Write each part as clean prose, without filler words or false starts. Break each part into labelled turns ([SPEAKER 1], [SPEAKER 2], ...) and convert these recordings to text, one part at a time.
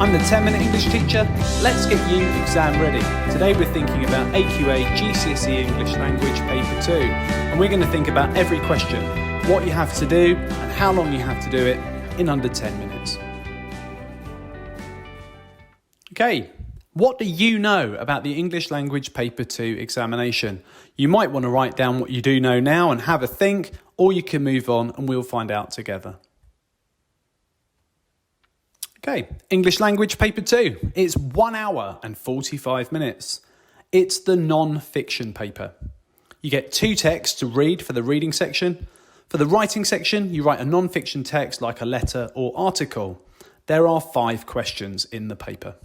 [SPEAKER 1] I'm the 10-minute English teacher. Let's get you exam ready. Today we're thinking about AQA GCSE English Language Paper 2. And we're going to think about every question, what you have to do and how long you have to do it in under 10 minutes. Okay, what do you know about the English Language Paper 2 examination? You might want to write down what you do know now and have a think, or you can move on and we'll find out together. Okay, English Language Paper 2. It's 1 hour and 45 minutes. It's the non-fiction paper. You get 2 texts to read for the reading section. For the writing section, you write a non-fiction text like a letter or article. There are 5 questions in the paper.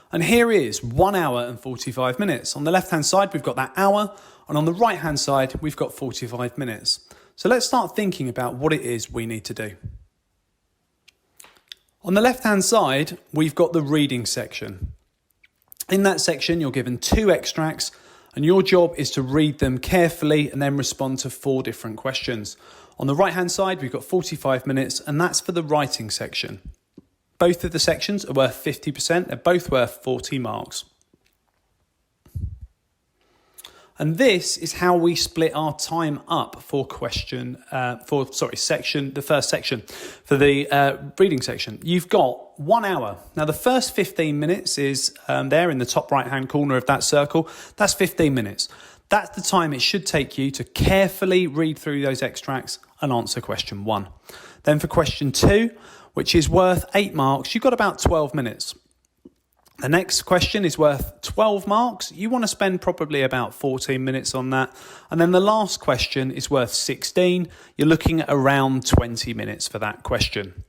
[SPEAKER 1] And here is 1 hour and 45 minutes. On the left-hand side, we've got that hour, and on the right-hand side, we've got 45 minutes. So let's start thinking about what it is we need to do. On the left-hand side, we've got the reading section. In that section, you're given 2 extracts, and your job is to read them carefully and then respond to 4 different questions. On the right-hand side, we've got 45 minutes, and that's for the writing section. Both of the sections are worth 50%. They're both worth 40 marks. And this is how we split our time up for the first section, for the reading section. You've got 1 hour. Now, the first 15 minutes is there in the top right-hand corner of that circle. That's 15 minutes. That's the time it should take you to carefully read through those extracts and answer question 1. Then for question 2, which is worth 8 marks, you've got about 12 minutes. The next question is worth 12 marks. You want to spend probably about 14 minutes on that. And then the last question is worth 16. You're looking at around 20 minutes for that question.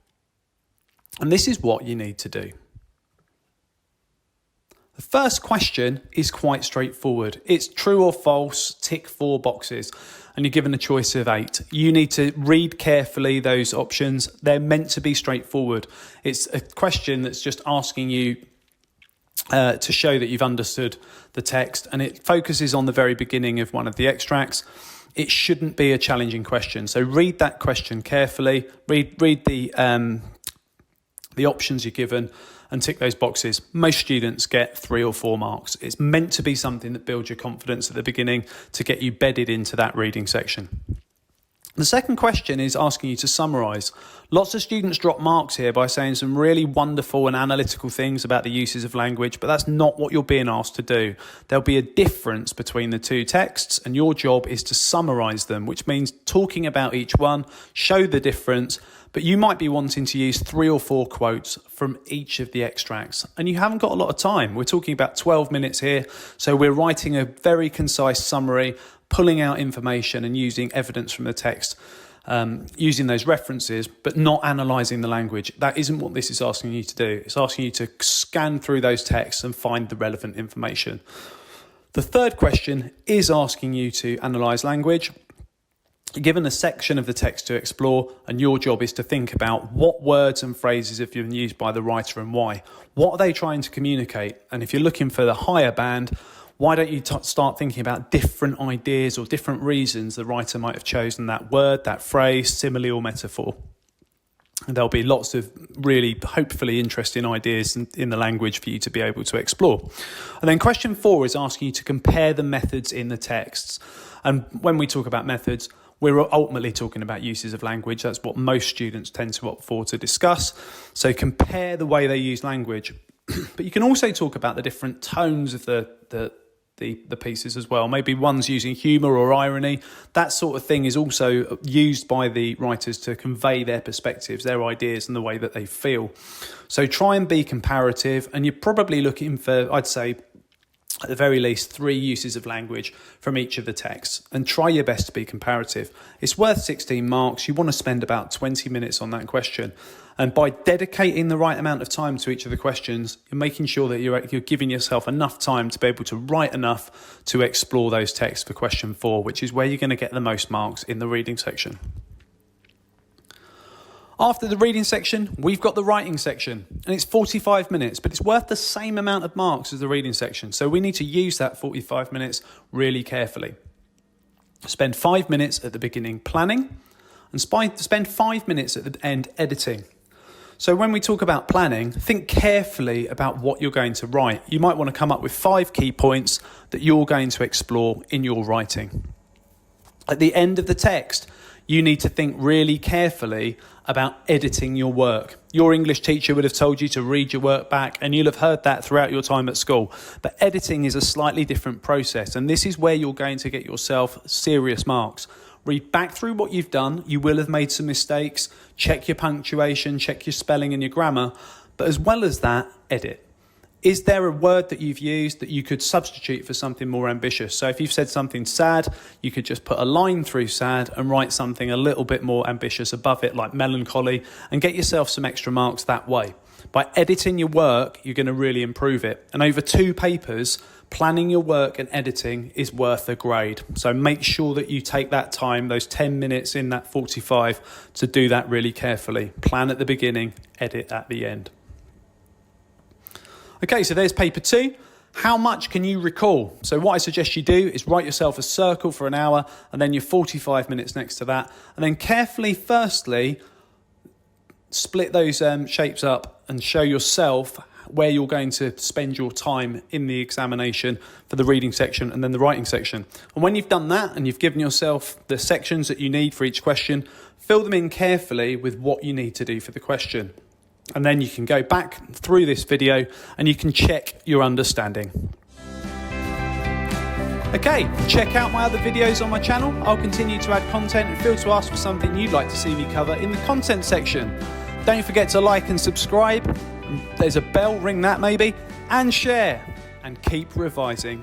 [SPEAKER 1] And this is what you need to do. The first question is quite straightforward. It's true or false, tick 4 boxes, and you're given a choice of 8. You need to read carefully those options. They're meant to be straightforward. It's a question that's just asking you to show that you've understood the text, and it focuses on the very beginning of one of the extracts. It shouldn't be a challenging question, so read that question carefully, read the options you're given and tick those boxes. Most students get 3 or 4 marks. It's meant to be something that builds your confidence at the beginning to get you bedded into that reading section. The second question is asking you to summarise. Lots of students drop marks here by saying some really wonderful and analytical things about the uses of language, but that's not what you're being asked to do. There'll be a difference between the 2 texts, and your job is to summarise them, which means talking about each one, show the difference, but you might be wanting to use 3 or 4 quotes from each of the extracts, and you haven't got a lot of time. We're talking about 12 minutes here, so we're writing a very concise summary, pulling out information and using evidence from the text, using those references, but not analysing the language. That isn't what this is asking you to do. It's asking you to scan through those texts and find the relevant information. The third question is asking you to analyse language. You're given a section of the text to explore, and your job is to think about what words and phrases have been used by the writer and why. What are they trying to communicate? And if you're looking for the higher band, why don't you start thinking about different ideas or different reasons the writer might have chosen that word, that phrase, simile or metaphor? And there'll be lots of really, hopefully, interesting ideas in the language for you to be able to explore. And then question 4 is asking you to compare the methods in the texts. And when we talk about methods, we're ultimately talking about uses of language. That's what most students tend to opt for to discuss. So compare the way they use language. But you can also talk about the different tones of the pieces as well. Maybe one's using humour or irony. That sort of thing is also used by the writers to convey their perspectives, their ideas and the way that they feel. So try and be comparative, and you're probably looking for, I'd say, at the very least 3 uses of language from each of the texts, and try your best to be comparative. It's worth 16 marks. You want to spend about 20 minutes on that question. And by dedicating the right amount of time to each of the questions, you're making sure that you're giving yourself enough time to be able to write enough to explore those texts for question 4, which is where you're going to get the most marks in the reading section. After the reading section, we've got the writing section, and it's 45 minutes, but it's worth the same amount of marks as the reading section. So we need to use that 45 minutes really carefully. Spend 5 minutes at the beginning planning, and spend 5 minutes at the end editing. So when we talk about planning, think carefully about what you're going to write. You might want to come up with 5 key points that you're going to explore in your writing. At the end of the text, you need to think really carefully about editing your work. Your English teacher would have told you to read your work back, and you'll have heard that throughout your time at school. But editing is a slightly different process, and this is where you're going to get yourself serious marks. Read back through what you've done. You will have made some mistakes. Check your punctuation, check your spelling and your grammar. But as well as that, edit. Is there a word that you've used that you could substitute for something more ambitious? So if you've said something sad, you could just put a line through sad and write something a little bit more ambitious above it, like melancholy, and get yourself some extra marks that way. By editing your work, you're going to really improve it. And over 2 papers, planning your work and editing is worth a grade. So make sure that you take that time, those 10 minutes in that 45, to do that really carefully. Plan at the beginning, edit at the end. Okay, so there's paper 2. How much can you recall? So what I suggest you do is write yourself a circle for an hour and then your 45 minutes next to that. And then carefully, firstly, split those shapes up and show yourself where you're going to spend your time in the examination for the reading section and then the writing section. And when you've done that and you've given yourself the sections that you need for each question, fill them in carefully with what you need to do for the question. And then you can go back through this video and you can check your understanding. Okay, check out my other videos on my channel. I'll continue to add content and feel to ask for something you'd like to see me cover in the content section. Don't forget to like and subscribe. There's a bell, ring that maybe, and share, and keep revising.